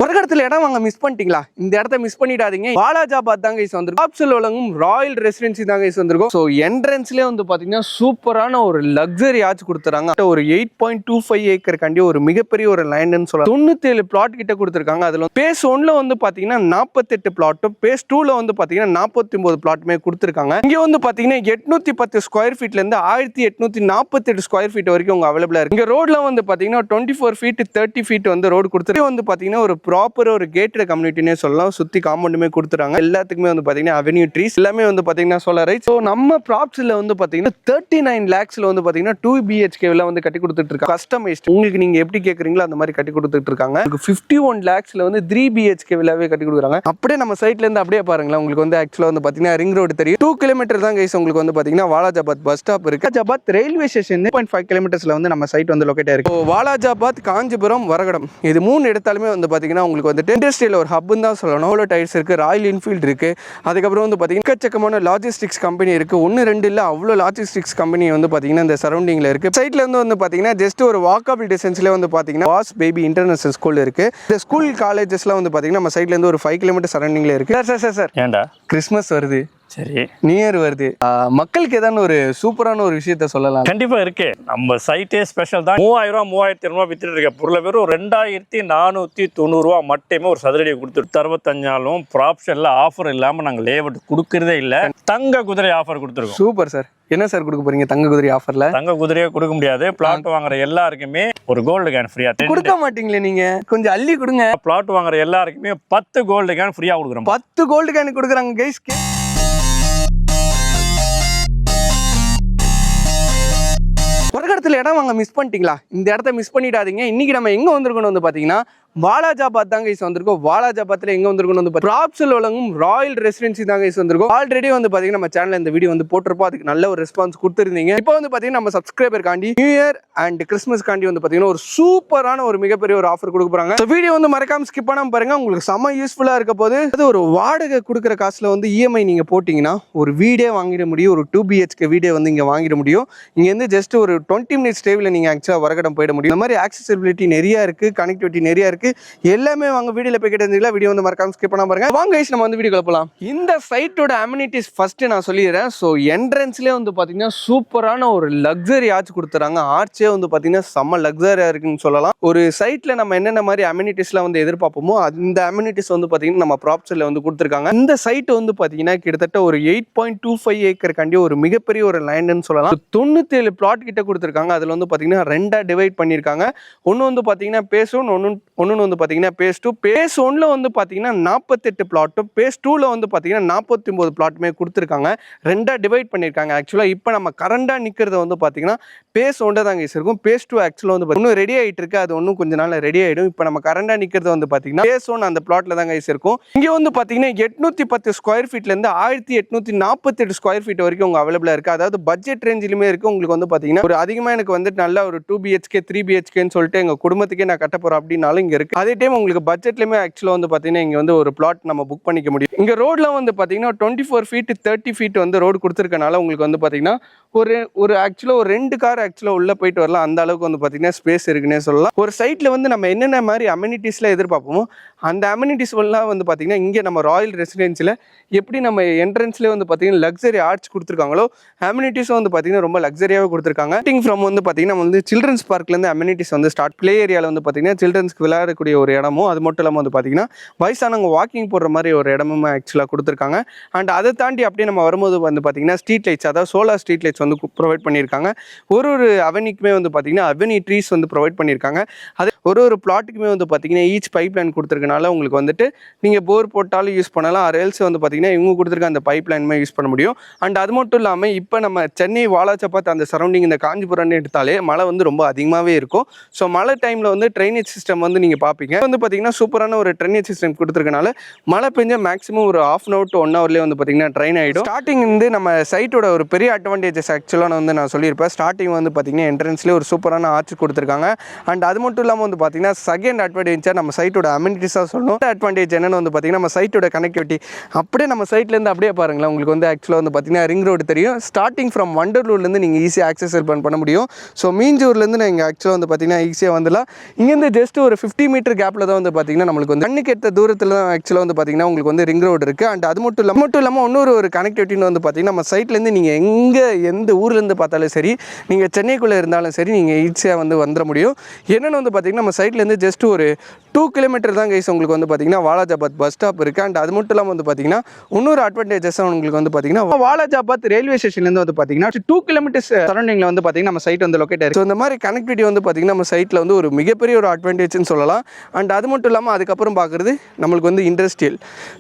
ஒரு இடத்துல இடம் வாங்க மிஸ் பண்ணிட்டீங்களா? இந்த இடத்த மிஸ் பண்ணிடாதீங்க. வாலாஜாபாத் தாங்க கைஸ் வந்திருக்கும். காப்சூல் வழங்கும் ராயல் ரெசிடென்சி தாங்க கைஸ் வந்திருக்கும். ஸோ என்ட்ரன்ஸ்லேயே வந்து பார்த்தீங்கன்னா சூப்பரான ஒரு லக்ஸரி ஆச்சு கொடுத்துறாங்க. ஒரு 8.25 ஏக்கர் கண்டி ஒரு மிகப்பெரிய ஒரு லேண்ட்னு சொல்லலாம். 97 பிளாட் கிட்ட கொடுத்துருக்காங்க. அதில் பேஸ் 1ல வந்து பார்த்தீங்கன்னா 48 பிளாட்டும், பேஸ் 2ல வந்து பார்த்தீங்கன்னா 49 பிளாட்டுமே கொடுத்துருக்காங்க. இங்கே வந்து பார்த்தீங்கன்னா 810 ஸ்கொயர் ஃபீட்லேருந்து 1848 ஸ்கொயர் ஃபீட் வரைக்கும் உங்க அவைலபிளா இருக்கு. இங்கே ரோட்ல வந்து பார்த்தீங்கன்னா 24 ஃபீட் 30 ஃபீட் வந்து ரோடு கொடுத்துருக்கு. வந்து பார்த்தீங்கன்னா ஒரு ப்ராப்பர் ஒரு கேட்டட் கம்யூனிட்டினே சொல்லலாம். சுற்றி காம்பவுண்டுமே கொடுத்துறாங்க. எல்லாத்துக்குமே வந்து பார்த்தீங்கன்னா அவென்யூ ட்ரீஸ் எல்லாமே வந்து பார்த்தீங்கன்னா சோலார் ரைட். ஸோ நம்ம ப்ராப்ஸ்ல வந்து பார்த்தீங்கன்னா 39 lakhsல வந்து பார்த்தீங்கன்னா 2 BHK வந்து கட்டி கொடுத்துட்டு இருக்காங்க. கஸ்டமைஸ்ட் உங்களுக்கு நீங்க எப்படி கேட்குறீங்களோ அந்த மாதிரி கட்டி கொடுத்துட்டு இருக்காங்க. 51 lakhsல வந்து 3 BHK வில்லாவே கட்டி கொடுக்குறாங்க. அப்படியே நம்ம சைட்ல இருந்து அப்படியே பாருங்களேன். உங்களுக்கு வந்து ஆக்சுவலா வந்து பார்த்தீங்கன்னா ரிங் ரோடு தெரியும். 2 கிலோமீட்டர் தான் கைஸ் உங்களுக்கு வந்து பார்த்தீங்கன்னா வாலாஜாபாத் பஸ் ஸ்டாப் இருக்கு. வாலாஜாபாத் ரயில்வே ஸ்டேஷன் 0.5 கிலோமீட்டர்ஸ்ல வந்து நம்ம சைட் வந்து லொகேட் ஆயிருக்கு. வாலாஜாபாத், காஞ்சிபுரம், வரகடம் இது 3 இடத்தாலுமே வந்து பார்த்தீங்கன்னா உங்களுக்கு வந்துட்டு இண்டஸ்ட்ரியல் ஒரு ஹப்னு தான் சொல்லணும். ஓலோ டயர்ஸ் இருக்கு, ராயல் என்ஃபீல்டு இருக்கு. அதுக்கப்புறம் வந்து பார்த்தீங்கன்னா எக்கச்சக்கமான லாஜிஸ்டிக்ஸ் கம்பெனி இருக்கு. 1-2 இல்லை அவ்வளோ லாஜிஸ்டிக்ஸ் கம்பெனி வந்து பார்த்தீங்கன்னா இந்த சரௌண்டிங்ல இருக்கு. சைட்ல இருந்து வந்து பார்த்தீங்கன்னா ஜஸ்ட் ஒரு வாக்கபிள் டிஸ்டன்ஸ்ல வந்து பார்த்தீங்கன்னா வாஸ் பேபி இன்டர்நேஷனல் ஸ்கூல் இருக்கு. இந்த ஸ்கூல் காலேஜஸ்லாம் வந்து பார்த்தீங்கன்னா நம்ம சைட்ல இருந்து ஒரு 5 கிலோமீட்டர் சரௌண்டிங்ல இருக்கு. சார் ஏண்டா கிறிஸ்மஸ் வருது, சரி நியூ இயர் வருது, மக்களுக்கு ஏதாவது ஒரு சூப்பரான ஒரு விஷயத்த சொல்லலாம். கண்டிப்பா இருக்கு. நம்ம சைட்டே ஸ்பெஷல் தான். 3000 3200 வித்துட்டு இருக்க பொருளை வெறும் 2490 மட்டுமே ஒரு சதுரடியை கொடுத்துட்டு 65 ப்ராப்ஷன்ல ஆஃபர் இல்லாம நாங்க லேஅவுட் கொடுக்கறதே இல்ல. தங்க குதிரை ஆஃபர் கொடுத்துருக்கோம். Super sir. என்ன சார் கொடுக்க போறீங்க தங்க குதிரை ஆஃபர்ல? தங்க குதிரையே கொடுக்க முடியாது. பிளாட் வாங்குற எல்லாருக்குமே ஒரு கோல்டு கேன் ஃப்ரீயா கொடுக்க மாட்டீங்களே நீங்க? கொஞ்சம் அள்ளி கொடுங்க. பிளாட் வாங்குற எல்லாருக்குமே 10 கோல்டு கேன் ஃப்ரீயா கொடுக்குறோம். 10 கோல்டு கேன் கொடுக்குறாங்க கைஸ். ஒரு இடத்துல இடம் வாங்க மிஸ் பண்ணிட்டீங்களா? இந்த இடத்த மிஸ் பண்ணிடாதீங்க. இன்னைக்கு நம்ம எங்க வந்திருக்கோம்னு வந்து பாத்தீங்கன்னா வாலாஜாபாத் தாங்க கைஸ் வந்திருக்கோம். வாலாஜாபாத்ல எங்க வந்திருக்கோம் வந்து ப்ராப்ஸ்ல வழங்கும் ராயல் ரெசிடென்சி தாங்க கைஸ் வந்திருக்கோம். ஆல்ரெடி வந்து பாத்தீங்கன்னா நம்ம சேனல்ல இந்த வீடியோ வந்து போட்டிருப்போம். அதுக்கு நல்ல ஒரு ரெஸ்பான்ஸ் கொடுத்துருந்தீங்க. இப்போ வந்து பாத்தீங்கன்னா நம்ம சப்ஸ்கிரைபர் காண்டி நியூ இயர் அண்ட் கிறிஸ்மஸ் காண்டி வந்து பாத்தீங்கன்னா ஒரு சூப்பரான ஒரு மிகப்பெரிய ஒரு ஆஃபர் கொடுக்க போறாங்க. இந்த வீடியோ வந்து மறக்காம ஸ்கிப் பண்ணாம பாருங்க. உங்களுக்கு செம யூஸ்ஃபுல்லா இருக்க போது. அது ஒரு வாடகை கொடுக்குற காசுல வந்து இஎம்ஐ நீங்க போட்டீங்கன்னா ஒரு வீடே வாங்கிட முடியும். ஒரு 2 BHK வீடே வந்து இங்க வாங்கிட முடியும். இங்க இருந்து ஜஸ்ட் ஒரு 20 மினிட்ஸ் டிரைவ்ல நீங்க ஆக்சுவலா வரகடம் போயிட முடியும். இந்த மாதிரி ஆக்சசிபிலிட்டி நிறைய இருக்கு, கனெக்டிவிட்டி நிறைய இருக்கு. எல்லாமே வாங்க வீடியோல போய் கேட்டீங்களா? வீடியோ வந்து மறக்காம ஸ்கிப் பண்ணாம பாருங்க. வாங்க கைஸ் நம்ம வந்து வீடியோக்குள்ள போலாம். இந்த சைட்டோட அம்யூனிட்டிஸ் ஃபர்ஸ்ட் நான் சொல்லிடுறேன். ஸோ என்ட்ரன்ஸ்லேயே வந்து பார்த்தீங்கன்னா சூப்பரான ஒரு லக்ஸரி ஆர்ச் கொடுத்துறாங்க. ஆர்ச்சே வந்து பார்த்தீங்கன்னா செம்ம லக்ஸரியா இருக்குன்னு சொல்லலாம். ஒரு சைட்ல நம்ம என்னென்ன மாதிரி அம்யூனிட்டிஸ்லாம் வந்து எதிர்பார்ப்போமோ அந்த அம்யூனிட்டிஸ் வந்து பார்த்தீங்கன்னா நம்ம ப்ராப்ஸ்ல வந்து கொடுத்துருக்காங்க. இந்த சைட் வந்து பார்த்தீங்கன்னா கிட்டத்தட்ட ஒரு 8.25 ஏக்கர் கண்டி ஒரு மிகப்பெரிய ஒரு லேண்ட்னு சொல்லலாம். 97 பிளாட் கிட்ட கொடுத்துருக்காங்க. அதில் வந்து பார்த்தீங்கன்னா 2 டிவைட் பண்ணியிருக்காங்க. ஒன்று வந்து பார்த்தீங்கன்னா பேஸ் 1, ஒன்று வந்து பார்த்தீங்கன்னா பேஸ் 2. பேஸ் 1ல வந்து பார்த்தீங்கன்னா 48 பிளாட்டும், பேஸ் 2ல வந்து பார்த்தீங்கன்னா 49 பிளாட்டுமே கொடுத்துருக்காங்க. 2 டிவைட் பண்ணியிருக்காங்க. ஆக்சுவலாக இப்போ நம்ம கரண்டாக நிற்கிறது வந்து பார்த்தீங்கன்னா பேஸ் 1 தாங்க இருக்கும். பேஸ் 2 ஆக்சுவலாக வந்து இன்னும் ரெடி ஆகிட்டு இருக்கு. அது ஒன்றும் கொஞ்ச நாள் ரெடி ஆகிடும். இப்போ நம்ம கரண்டாக நிற்கிறது வந்து பார்த்தீங்கன்னா பேஸ் 1 அந்த பிளாட்ல தாங்க இருக்கும். இங்கே வந்து பார்த்தீங்கன்னா 810 ஸ்கொயர் ஃபீட்லேருந்து 1848 ஸ்கொயர் ஃபீட் வரைக்கும் உங்க அவைலபிளாக இருக்குது. அதாவது பட்ஜெட் ரேஞ்சிலுமே இருக்குது. உங்களுக்கு வந்து பார்த்தீங்கன்னா ஒரு அதிகமாக எனக்கு வந்து நல்ல ஒரு 2 BHK 3 BHKன்னு சொல்லிட்டு எங்கள் குடும்பத்துக்கே நான் கட்ட போகிறோம் அப்படின்னாலும் இங்கே இருக்குது. அதே டைம் உங்களுக்கு பட்ஜெட்லயுமே ஆக்சுவலாக வந்து பார்த்தீங்கன்னா இங்கே வந்து ஒரு பிளாட் நம்ம புக் பண்ணிக்க முடியும். இங்கே ரோட்ல வந்து பார்த்தீங்கன்னா 24 ஃபீட் 30 ஃபீட் வந்து ரோடு கொடுத்துருக்கனால உங்களுக்கு வந்து பார்த்தீங்கன்னா ஒரு ஆக்சுவலாக ஒரு 2 கார் ஆக்சுவலாக உள்ள போயிட்டு வரலாம். அந்த அளவுக்கு வந்து பார்த்தீங்கன்னா ஸ்பேஸ் இருக்குன்னே சொல்லலாம். ஒரு சைட்ல வந்து நம்ம என்னென்ன மாதிரி அம்யூனிட்டிஸ்லாம் எதிர்பார்ப்போமோ அந்த அம்யூனிட்டிஸ் எல்லாம் வந்து பார்த்தீங்கன்னா இங்கே நம்ம ராயல் ரெசிடென்சியில் எப்படி நம்ம என்ட்ரன்ஸ்லேயே வந்து பார்த்தீங்கன்னா லக்ஸரி ஆர்ச் கொடுத்துருக்காங்களோ அம்யூனிட்டிஸும் வந்து பார்த்தீங்கன்னா ரொம்ப லக்ஸரியாகவே கொடுத்துருக்காங்க. ஃப்ரம் வந்து பார்த்தீங்கன்னா வந்து சில்ட்ரன்ஸ் பார்க்லேருந்து அம்யூனிட்டிஸ் வந்து ஸ்டார்ட். பிளே ஏரியாவில் வந்து பார்த்தீங்கன்னா சில்ட்ரன்ஸ்க்கு விளையாடக்கூடிய ஒரு இடமும், அது மட்டும் இல்லாமல் வந்து பார்த்தீங்கன்னா வயசானவங்க வாக்கிங் போடுற மாதிரி ஒரு இடமும் ஆக்சுவலாக கொடுத்துருக்காங்க. அண்ட் அதை தாண்டி அப்படியே நம்ம வரும்போது வந்து பார்த்தீங்கன்னா ஸ்ட்ரீட் லைட்ஸ், அதாவது சோலார் ஸ்ட்ரீட் லைட்ஸ் வந்து ப்ரொவைட் பண்ணியிருக்காங்க. ஒரு அவெனிக்குமே வந்து பார்த்தீங்கன்னா அவெனி ட்ரீஸ் வந்து ப்ரொவைட் பண்ணியிருக்காங்க. அதே ஒரு பிளாட்டுக்குமே வந்து பார்த்தீங்கன்னா ஈச் பைப் லைன் கொடுத்துருக்கனால உங்களுக்கு வந்துட்டு நீங்கள் போர் போட்டாலும் யூஸ் பண்ணலாம். அரேல்ஸ் வந்து பார்த்தீங்கன்னா இவங்க கொடுத்துருக்க அந்த பைப் லைனுமே யூஸ் பண்ண முடியும். அண்ட் அது மட்டும் இல்லாமல் இப்போ நம்ம சென்னை வாலாஜாபாத் அந்த சரௌண்டிங் இந்த காஞ்சிபுரம்னு எடுத்தாலே மழை வந்து ரொம்ப அதிகமாகவே இருக்கும். ஸோ மழை டைமில் வந்து ட்ரைனேஜ் சிஸ்டம் வந்து நீங்கள் பார்ப்பீங்க. வந்து பார்த்தீங்கன்னா சூப்பரான ஒரு ட்ரைனேஜ் சிஸ்டம் கொடுத்துருக்கனால மழை பெஞ்ச மேக்ஸிமம் ஒரு ½ hour to 1 hourலேயே வந்து பார்த்தீங்கன்னா ட்ரைன் ஆகிடும். ஸ்டார்டிங் வந்து நம்ம சைட்டோட ஒரு பெரிய அட்வான்டேஜஸ் ஆக்சுவலாக வந்து நான் சொல்லியிருப்பேன். ஸ்டார்டிங் வந்து பார்த்தீங்கன்னா என்ட்ரன்ஸ்லேயே ஒரு சூப்பரான ஆர்ச் கொடுத்துருக்காங்க. அண்ட் அது மட்டும் இல்லாமல் வந்து பார்த்தீங்கன்னா செகண்ட் அட்வான்டேஜாக நம்ம சைட்டோட அமெனிட்டிஸாக சொல்லணும். அட்வான்டேஜ் என்னென்னு வந்து பார்த்தீங்கன்னா நம்ம சைட்டோட கனெக்டிவிட்டி. அப்படியே நம்ம சைட்லேருந்து அப்படியே பாருங்களேன், உங்களுக்கு வந்து ஆக்சுவலாக வந்து பார்த்தீங்கன்னா ரிங் ரோடு தெரியும். ஸ்டார்டிங் ஃப்ரம் வண்டலூர்லேருந்து நீங்கள் ஈஸியாக ஆக்சஸ் பண்ண முடியும். ஸோ மீஞ்சூர்லேருந்து நீங்கள் ஆக்சுவலாக வந்து பார்த்தீங்கன்னா ஈஸியாக வந்துடலாம். இங்கேருந்து ஜஸ்ட் ஒரு 50 மீட்டர் கேப்பில் தான் வந்து பார்த்தீங்கன்னா நம்மளுக்கு வந்து கண்ணுக்கு எடுத்த தூரத்தில் தான் ஆக்சுவலாக வந்து பார்த்தீங்கன்னா உங்களுக்கு வந்து ரிங் ரோடு இருக்குது. அண்ட் அது மட்டும் இல்லாமல் இன்னொரு கனெக்டிவிட்டின்னு வந்து பார்த்தீங்கன்னா நம்ம சைட்லேருந்து நீங்கள் எங்கே எந்த ஊர்லேருந்து பார்த்தாலும் சரி, நீங்கள் சென்னைக்குள்ளே இருந்தாலும் சரி, நீங்கள் ஈஸியாக வந்து வந்துட முடியும். என்னென்னு வந்து பார்த்தீங்கன்னா நம்ம சைட்லேருந்து ஜஸ்ட் ஒரு 2 கிலோமீட்டர் தான் கைஸ் உங்களுக்கு வந்து பார்த்தீங்கன்னா வாலாஜாபாத் பஸ் ஸ்டாப் இருக்குது. அண்ட் அது மட்டும் இல்லாமல் வந்து பார்த்தீங்கன்னா இன்னொரு அட்வான்டேஜஸாக உங்களுக்கு வந்து பார்த்தீங்கன்னா வாலாஜாபாத் ரயில்வே ஸ்டேஷன்லேருந்து வந்து பார்த்தீங்கன்னா 2 கிலோமீட்டர்ஸ் சரௌண்டிங்கில் வந்து பார்த்தீங்கன்னா நம்ம சைட் வந்து லொக்கேட் ஆயிருக்கு. ஸோ இந்த மாதிரி கனெக்டிவிட்டி வந்து பார்த்தீங்கன்னா நம்ம சைட்டில் வந்து ஒரு மிகப்பெரிய ஒரு அட்வான்டேஜ்னு சொல்லலாம். அண்ட் அது மட்டும் இல்லாமல் அதுக்கப்புறம் பார்க்குறது நம்மளுக்கு வந்து இண்டஸ்ட்ரியல்.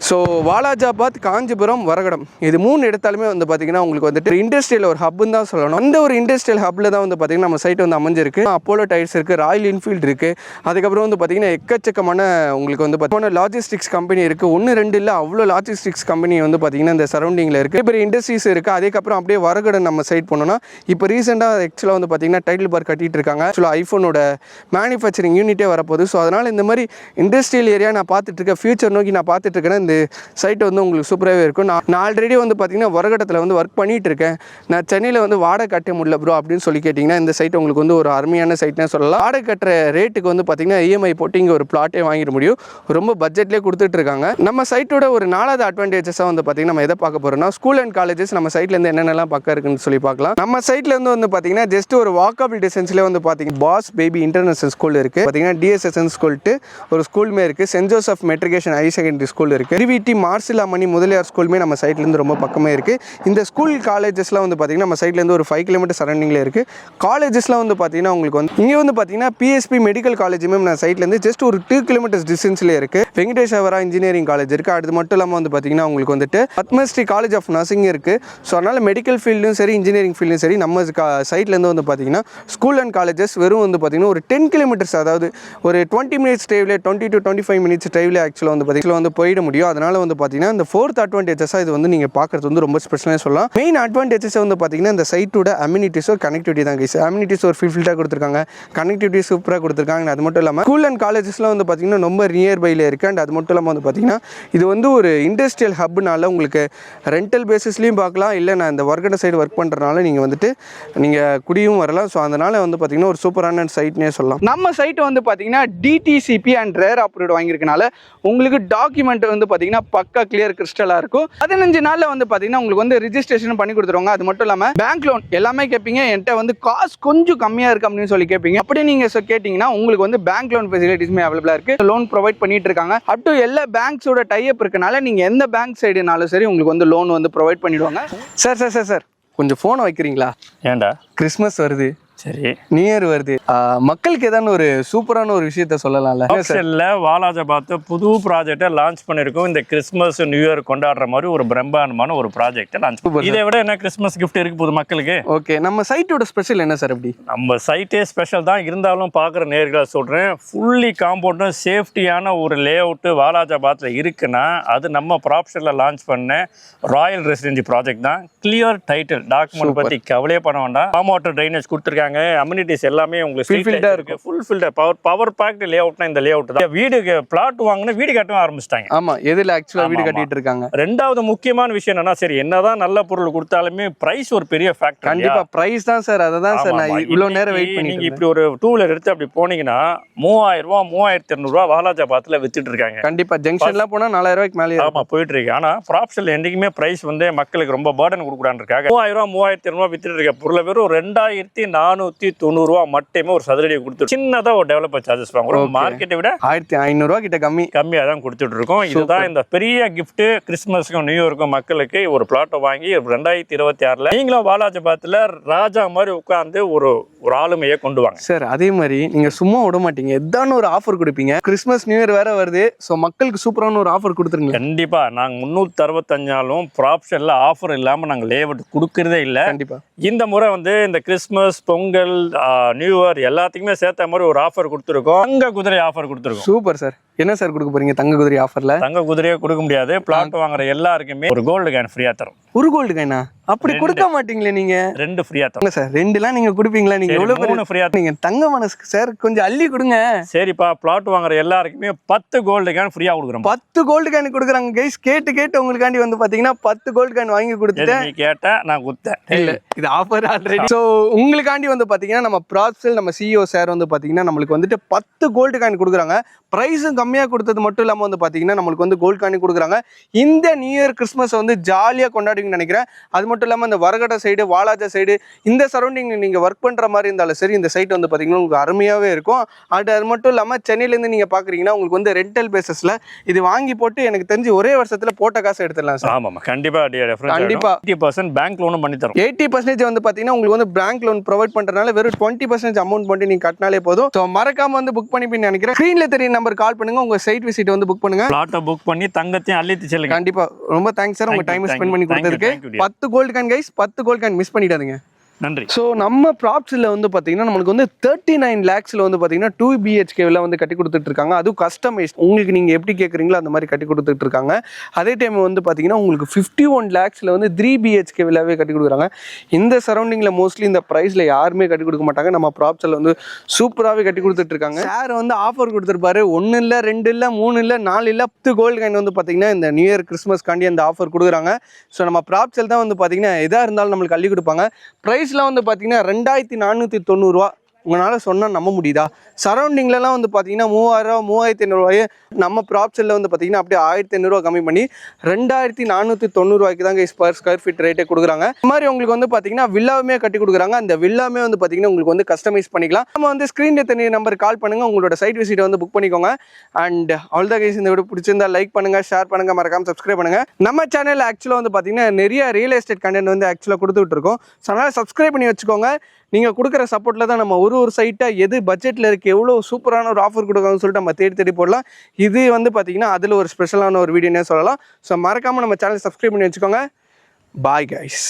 ஸோ வாலாஜாபாத், காஞ்சிபுரம், வரகடம் இது 3 இடத்தாலுமே வந்து பார்த்தீங்கன்னா உங்களுக்கு வந்துட்டு இண்டஸ்ட்ரியல் ஒரு ஹப்னு தான் சொல்லணும். அந்த ஒரு இண்டஸ்ட்ரியல் ஹப்பில் தான் வந்து பார்த்தீங்கன்னா நம்ம சைட் வந்து அமைஞ்சிருக்கு. அப்போலோ டயர்ஸ் இருக்குது, ராயல் என்ஃபீல்டு இருக்குது. அதுக்கப்புறம் வந்து பார்த்தீங்கன்னா எக்கச்சக்கமான உங்களுக்கு வந்து பார்த்தீங்கன்னா லாஜிஸ்டிக்ஸ் கம்பெனி இருக்குது. 1-2 இல்லை, அவ்வளோ லாஜிஸ்டிக்ஸ் கம்பெனி வந்து பார்த்தீங்கன்னா இந்த சரௌண்டிங்கில் இருக்குது. பெரிய இண்டஸ்ட்ரீஸ் இருக்குது. அதுக்கப்புறம் அப்படியே வரகடன் நம்ம சைட் போனோம்னா இப்போ ரீசெண்டாக ஆக்சுவலாக வந்து பார்த்தீங்கன்னா டைட்டில் பார் கட்டிட்டு இருக்காங்க. ஆக்சுவலாக ஐஃபோனோட மேனுஃபேக்சரிங் யூனிட்டே வரப்போகுது. ஸோ அதனால் இந்த மாதிரி இண்டஸ்ட்ரியல் ஏரியா நான் பார்த்துட்டு இருக்கேன், ஃபியூச்சர் நோக்கி நான் பார்த்துட்டு இருக்கேன்னா இந்த சைட் வந்து உங்களுக்கு சூப்பராகவே இருக்கும். நான் ஆல்ரெடி வந்து பார்த்தீங்கன்னா வரகடத்தில் வந்து ஒர்க் பண்ணிட்டு இருக்கேன். நான் சென்னையில் வந்து வாடகை கட்ட முடியல ப்ரோ அப்படின்னு சொல்லி கேட்டிங்கன்னா இந்த சைட் உங்களுக்கு வந்து ஒரு அருமையான சைட்னே சொல்லலாம். வாடகை கட்டுற ரேட்டுக்கு வந்து பார்த்தீங்கன்னா இஎம்ஐ போட்டு இங்கே ஒரு பிளாட்டே வாங்கிட முடியும். ரொம்ப பட்ஜெட்லேயே கொடுத்துட்டு இருக்காங்க. நம்ம சைட்டோட ஒரு 4வது அட்வான்டேஜஸாக வந்து பார்த்தீங்கன்னா நம்ம எதை பார்க்க போகிறோம்னா ஸ்கூல் அண்ட் காலேஜஸ் நம்ம சைட்லேருந்து என்னென்னலாம் பக்கம் இருக்குன்னு சொல்லி பார்க்கலாம். நம்ம சைட்லேருந்து வந்து பார்த்தீங்கன்னா ஜஸ்ட் ஒரு வாக்கபிள் டிஸ்டன்ஸ்லேயே வந்து பார்த்தீங்கன்னா பாஸ் பேபி இன்டர்நேஷனல் ஸ்கூல் இருக்குது. பார்த்தீங்கன்னா டிஎஸ்எஸ்என் ஸ்கூல்ட்டு ஒரு ஸ்கூலுமே இருக்குது. Saint Joseph matriculation higher secondary school இருக்குது. திருவிட்டி மார்சிலாமணி முதலியார் ஸ்கூலுமே நம்ம சைட்லேருந்து ரொம்ப பக்கமே இருக்குது. இந்த ஸ்கூல் காலேஜஸ்லாம் வந்து பார்த்தீங்கன்னா நம்ம சைட்லேருந்து ஒரு 5 கிலோமீட்டர் சரௌண்டிங்கில் இருக்குது. காலேஜஸ்லாம் வந்து பார்த்தீங்கன்னா உங்களுக்கு வந்து இங்கே வந்து பார்த்தீங்கன்னா பிஎஸ்பி மெடிக்கல் காலேஜுமே நம்ம சைட்லேருந்து ஜஸ்ட் ஒரு 2 கிலோமீட்டர்ஸ் டிஸ்டன்ஸ்லேயே இருக்குது. வெங்கடேஸ்வரா இன்ஜினியரிங் காலேஜ் இருக்குது. அது மட்டும் இல்லாமல் வந்து பார்த்தீங்கன்னா உங்களுக்கு வந்துட்டு பத்மஸ்ரீ காலேஜ் ஆஃப் நர்சிங் இருக்குது. ஸோ அதனால் மெடிக்கல் ஃபீல்டும் சரி, இன்ஜினியரிங் ஃபீல்டும் சரி, நம்ம சைட்லேருந்து வந்து பார்த்தீங்கன்னா ஸ்கூல் அண்ட் காலேஜஸ் வெறும் வந்து பார்த்தீங்கன்னா ஒரு 10 கிலோமீட்டர்ஸ், அதாவது ஒரு 20 மினிட்ஸ் டிரைவில் 20 to 25 மினிட்ஸ் டிரைவில் ஆக்சுவலாக வந்து பார்த்தீங்கன்னா வந்து போயிட முடியும். அதனால் வந்து பார்த்தீங்கன்னா இந்த 4th அட்வான்டேஜஸாக இது வந்து நீங்கள் பார்க்குறது வந்து ரொம்ப ஸ்பெஷலாக சொல்லலாம். மெயின் அட்வான்டேஜஸ் வந்து பார்த்தீங்கன்னா இந்த சைட்டோட அம்யூனிட்டிஸோ கனெக்டிவிட்டி தான் கைஸ். அம்யூனிட்டிஸ் ஒரு ஃபுல்ஃபில்டாக கொடுத்துருக்காங்க, கனெக்டிவிட்டி சூப்பராக கொடுத்துருக்காங்க. அது மட்டும் இல்லாமல் ஸ்கூல் அண்ட் காலேஜஸ்லாம் வந்து பார்த்தீங்கன்னா ரொம்ப நியர்பையில் இருக்குது. அண்ட் அது மட்டும் இல்லாமல் வந்து பார்த்தீங்கன்னா இது வந்து ஒரு இண்டஸ்ட்ரியல் ஹப்னால உங்களுக்கு ரெண்டல் பேசிஸ்லையும் பார்க்கலாம், இல்லை நான் இந்த ஒர்க்கட சைடு ஒர்க் பண்ணுறதுனால நீங்கள் வந்துட்டு நீங்கள் குடியும் வரலாம். ஸோ அதனால் வந்து பார்த்தீங்கன்னா ஒரு சூப்பரான சைட்னே சொல்லலாம். நம்ம சைட் வந்து பார்த்தீங்கன்னா டிடிசிபி அண்ட் ரேர் அப்ரூவ்ட் வாங்கியிருக்கனால உங்களுக்கு டாக்குமெண்ட் வந்து பார்த்தீங்கன்னா பக்கா கிளியர் கிறிஸ்டலாக இருக்கும். 15 நாளில் வந்து பார்த்தீங்கன்னா உங்களுக்கு வந்து ரிஜிஸ்ட்ரேஷன் பண்ணி கொடுத்துருவாங்க. அது மட்டும் இல்லாமல் பேங்க் லோன் எல்லாமே கேட்பீங்க, என்கிட்ட வந்து காசு கொஞ்சம் கம்மியாக இருக்குது அப்படின்னு சொல்லி கேட்பீங்க. அப்படியே நீங்கள் கேட்டிங்கன்னா உங்களுக்கு வந்து பேங்க் லோன் ஃபெசிலிட்டிஸுமே அவைலபிளாக இருக்குது. லோன் ப்ரொவைட் பண்ணிட்டு இருக்காங்க. அப் டு எல்லா பேங்க்ஸோட டைப் இருக்கனால நீங்கள் எந்த பேங்க் சைடுனாலும் சரி உங்களுக்கு வந்து லோன் வந்து ப்ரொவைட் பண்ணிடுவாங்க. சார் கொஞ்சம் ஃபோனை வைக்கிறீங்களா? ஏன்டா? கிறிஸ்மஸ் வருது, சரி, நியூ இயர் வருது, மக்களுக்கு ஏதாவது ஒரு சூப்பரான ஒரு விஷயத்த சொல்லலாம்ல. வாலாஜாபாத் புது ப்ராஜெக்டை லான்ச் பண்ணிருக்கோம். இந்த கிறிஸ்மஸ் நியூ இயர் கொண்டாடுற மாதிரி ஒரு பிரம்மாண்டமான ஒரு ப்ராஜெக்டை லான்ச் பண்ணுவோம். இதை விட என்ன கிறிஸ்மஸ் கிஃப்ட் இருக்கு போகுது மக்களுக்கு? ஓகே, நம்ம சைட்டோட ஸ்பெஷல் என்ன சார்? அப்படி நம்ம சைட்டே ஸ்பெஷல் தான், இருந்தாலும் பார்க்குற நேர்களை சொல்கிறேன், ஃபுல்லி காம்பவுண்டும் சேஃப்டியான ஒரு லே அவுட்டு வாலாஜாபாத்தில் இருக்குன்னா அது நம்ம ப்ராப்ஷனில் லான்ச் பண்ண ராயல் ரெசிடென்சி ப்ராஜெக்ட் தான். கிளியர் டைட்டில், டாக்குமெண்ட் பற்றி கவலையே பண்ண வேண்டாம். ஃபார்ம் வாட்டர் ட்ரைனேஜ் கொடுத்துருக்காங்க. அம்யூனிட்டிஸ் எல்லாமே உங்களுக்கு ஃபுல்ஃபில்டாக இருக்கு. ஃபுல்ஃபில்டாக பவர் பேக்டு லே அவுட்னா இந்த லே அவுட் தான். வீடு பிளாட் வாங்கினா வீடு கட்டவும் ஆரம்பிச்சிட்டாங்க. ஆமா, எதில் ஆக்சுவலாக வீடு கட்டிட்டு இருக்காங்க. ரெண்டாவது முக்கியமான விஷயம் என்னன்னா, சரி என்னதான் நல்ல பொருள் கொடுத்தாலுமே பிரைஸ் ஒரு பெரிய ஃபேக்டர். கண்டிப்பா பிரைஸ் தான் சார். அதான் சார் நான் இவ்வளவு நேரம் வெயிட் பண்ணி. நீங்க இப்படி ஒரு 2 வீலர் எடுத்து அப்படி போனீங்கன்னா 3000 ரூபா 3200 ரூபா வாலாஜாபாத்ல வித்துட்டு இருக்காங்க. கண்டிப்பா ஜங்ஷன்லாம் போனா 4000 ரூபாய்க்கு மேலே. ஆமா, போயிட்டு இருக்கு. ஆனா ப்ராப்ஷன்ல என்னைக்குமே பிரைஸ் வந்து மக்களுக்கு ரொம்ப பர்டன் கொடுக்குறான்னு இருக்காங்க. 3000 ரூபா 3200 ரூபா வித்துட்டு இருக்க பொருளை வெறும் 2490 ரூபா மட்டுமே ஒரு சதுரடி கொடுத்து சின்னதா ஒரு டெவலப்பர் சார்ஜஸ் வாங்குறோம். மார்க்கெட்டை விட 1500 ரூபா கிட்ட கம்மியா தான் கொடுத்துட்டு இருக்கோம். இதுதான் இந்த பெரிய கிஃப்ட் கிறிஸ்துமஸ்க்கும் நியூ இயருக்கும் மக்களுக்கு. ஒரு பிளாட்டை வாங்கி 2026ல நீங்களும் வாலாஜாபாத்ல ராஜா மாதிரி உட்கார்ந்து ஒரு ஆளுமையை கொண்டு வாங்க சார். அதே மாதிரி நீங்க சும்மா விட மாட்டீங்க, எதான ஒரு ஆஃபர் கொடுப்பீங்க. கிறிஸ்துமஸ் நியூ இயர் வேற வருது. ஸோ மக்களுக்கு சூப்பரான ஒரு ஆஃபர் கொடுத்துருங்க. கண்டிப்பா நாங்க 365 நாளும் ப்ராப்ஷன்ல ஆஃபர் இல்லாம நாங்க லேஅவுட் கொடுக்கறதே இல்லை. கண்டிப்பா இந்த முறை வந்து இந்த Christmas Pongal Pongal new year எல்லாத்துக்குமே சேர்த்த மாதிரி ஒரு ஆஃபர் கொடுத்துருக்கோம். தங்க குதிரை ஆஃபர் கொடுத்துருக்கோம். Super sir. என்ன சார் கொடுக்க போறீங்க தங்க குதிரை ஆஃபர்ல? தங்க குதிரையே கொடுக்க முடியாது, பிளாட் வாங்குற எல்லாருக்குமே ஒரு கோல்டு காயின் ஃப்ரீயா தரும். ஒரு கோல்டு காயினா? அப்படி கொடுக்க மாட்டீங்களே நீங்க? 2 ஃப்ரீயா தரும் சார். 2லாம் நீங்க கொடுப்பீங்களா? நீங்க எவ்வளவு 3 ஃப்ரீயா. நீங்க தங்க மனசுக்கு சார், கொஞ்சம் அள்ளி கொடுங்க. சரிப்பா, பிளாட் வாங்குற எல்லாருக்குமே 10 கோல்டு காயின் ஃப்ரீயா கொடுக்குறோம். 10 கோல்டு காயின் கொடுக்குறாங்க கைஸ். கேட்டு உங்களுக்காண்டி வந்து பாத்தீங்கன்னா 10 கோல்டு காயின் வாங்கி கொடுத்துட்டேன். நீ கேட்ட நான் குத்தேன். இல்ல, இது ஆஃபர் ஆல்ரெடி. சோ உங்களுக்காண்டி வந்து பாத்தீங்கன்னா நம்ம ப்ராப்ஸில் நம்ம சிஇஓ சார் வந்து பாத்தீங்கன்னா நம்மளுக்கு வந்துட்டு 10 கோல்டு காயின் கொடுக்குறாங்க. பிரைஸும் கம்மியா கொடுத்தது மட்டும் இல்லாம வந்து பாத்தீங்கன்னா நம்மளுக்கு வந்து கோல்டு காயின் கொடுக்குறாங்க. இந்த நியூ இயர் கிறிஸ்மஸ் வந்து ஜாலியா கொண்டாடுவீங்கன்னு நினைக்கிறேன். அது மட்டும் இல்லாம இந்த வரகடை சைடு, வாலாஜா சைடு, இந்த சரௌண்டிங் நீங்க ஒர்க் பண்ற மாதிரி இருந்தாலும் சரி, இந்த சைட் வந்து பாத்தீங்கன்னா உங்களுக்கு அருமையாவே இருக்கும். அது மட்டும் இல்லாம சென்னையில இருந்து நீங்க பாக்குறீங்கன்னா உங்களுக்கு வந்து ரெண்டல் பேசஸ்ல இது வாங்கி போட்டு எனக்கு தெரிஞ்சு ஒரே வருஷத்துல போட்ட காசு எடுத்துடலாம் சார். ஆமாம், கண்டிப்பா கண்டிப்பா 80% பேங்க் லோனும் பண்ணி தரும். 80% வந்து பாத்தீங்கன்னா உங்களுக்கு வந்து பேங்க் லோன் ப்ரொவைட் பண்றதுனால வெறும் 20% அமௌண்ட் பண்ணி நீங்க கட்டினாலே போதும். ஸோ மறக்காம வந்து புக் பண்ணி நினைக்கிறேன். ஸ்க்ரீன்ல தெரிய நம்பர் கால் பண்ணுங்க, உங்க சைட் விசிட் வந்து புக் பண்ணுங்க. பிளாட்டை புக் பண்ணி தங்கத்தையும் அள்ளிட்டு செல்லுங்க. கண்டிப்பா. ரொம்ப தேங்க்ஸ் சார், உங்க டைம் ஸ்பெண்ட் பண்ணி கொடுத்ததுக்கு. 10 gold coin guys, 10 gold coin miss பண்ணிடாதீங்க. நன்றி. ஸோ நம்ம ப்ராப்ஸில் வந்து பார்த்தீங்கன்னா நம்மளுக்கு வந்து 39 lakhsல வந்து பார்த்தீங்கன்னா 2 BHKவில் வந்து கட்டி கொடுத்துட்டு இருக்காங்க. அதுவும் கஸ்டமைஸ் உங்களுக்கு நீங்கள் எப்படி கேட்குறீங்களோ அந்த மாதிரி கட்டி கொடுத்துட்டு இருக்காங்க. அதே டைம் வந்து பார்த்தீங்கன்னா உங்களுக்கு 51 lakhsல வந்து 3 BHKவில்லாவே கட்டி கொடுக்குறாங்க. இந்த சரௌண்டிங்கில் மோஸ்ட்லி இந்த ப்ரைஸில் யாருமே கட்டி கொடுக்க மாட்டாங்க. நம்ம ப்ராப்ஸில் வந்து சூப்பராகவே கட்டி கொடுத்துட்டு இருக்காங்க. சார் வந்து ஆஃபர் கொடுத்துருப்பாரு. 1 இல்லை 2 இல்லை 3 இல்லை 4 இல்லை 10 கோல்டு காயின் வந்து பார்த்தீங்கன்னா இந்த நியூ இயர் கிறிஸ்மஸ்க்காண்டி அந்த ஆஃபர் கொடுக்குறாங்க. ஸோ நம்ம ப்ராப்ஸில் தான் வந்து பார்த்தீங்கன்னா எதாக இருந்தாலும் நம்மளுக்கு அள்ளி கொடுப்பாங்க. ப்ரைஸ்லாம் வந்து பார்த்தீங்கன்னா 2490 ரூபா. உங்களால் சொன்னால் நம்ப முடியுதா? சரௌண்டிங்லலாம் வந்து பார்த்தீங்கன்னா 3000 3500 நம்ம ப்ராப்ஸில் வந்து பார்த்தீங்கன்னா அப்படியே 1500 கம்மி பண்ணி 2490 ரூபாய்க்கு தாங்க பர் ஸ்கொயர் ஃபீட் ரேட்டே கொடுக்குறாங்க. இந்த மாதிரி உங்களுக்கு வந்து பார்த்தீங்கன்னா வில்லாவுமே கட்டி கொடுக்குறாங்க. அந்த வில்லாமே வந்து பார்த்தீங்கன்னா உங்களுக்கு வந்து கஸ்டமைஸ் பண்ணிக்கலாம். நம்ம வந்து ஸ்க்ரீனில் தெரிய நம்பர் கால் பண்ணுங்கள், உங்களோட சைட் விசிட்டை வந்து புக் பண்ணிக்கோங்க. அண்ட் அவ்வளோதான் கைஸ். இந்த வீடியோ பிடிச்சிருந்தா லைக் பண்ணுங்கள், ஷேர் பண்ணுங்கள், மறக்காம சப்ஸ்கிரைப் பண்ணுங்கள். நம்ம சேனல் ஆக்சுவலாக வந்து பார்த்தீங்கன்னா நிறைய ரியல் எஸ்டேட் கண்டென்ட் வந்து ஆக்சுவலாக கொடுத்துட்டு இருக்கோம். ஸோ அதனால் சப்ஸ்கிரைப் பண்ணி வச்சுக்கோங்க. நீங்கள் கொடுக்குற சப்போர்ட்டில் தான் நம்ம ஒரு சைட்டாக எது பட்ஜெட்டில் இருக்குது, எவ்வளோ சூப்பரான ஒரு ஆஃபர் கொடுக்காங்கன்னு சொல்லிட்டு நம்ம தேடி போடலாம். இது வந்து பார்த்தீங்கன்னா அதில் ஒரு ஸ்பெஷலான ஒரு வீடியோனே சொல்லலாம். ஸோ மறக்காமல் நம்ம சேனல் சப்ஸ்கிரைப் பண்ணி வச்சுக்கோங்க. Bye guys.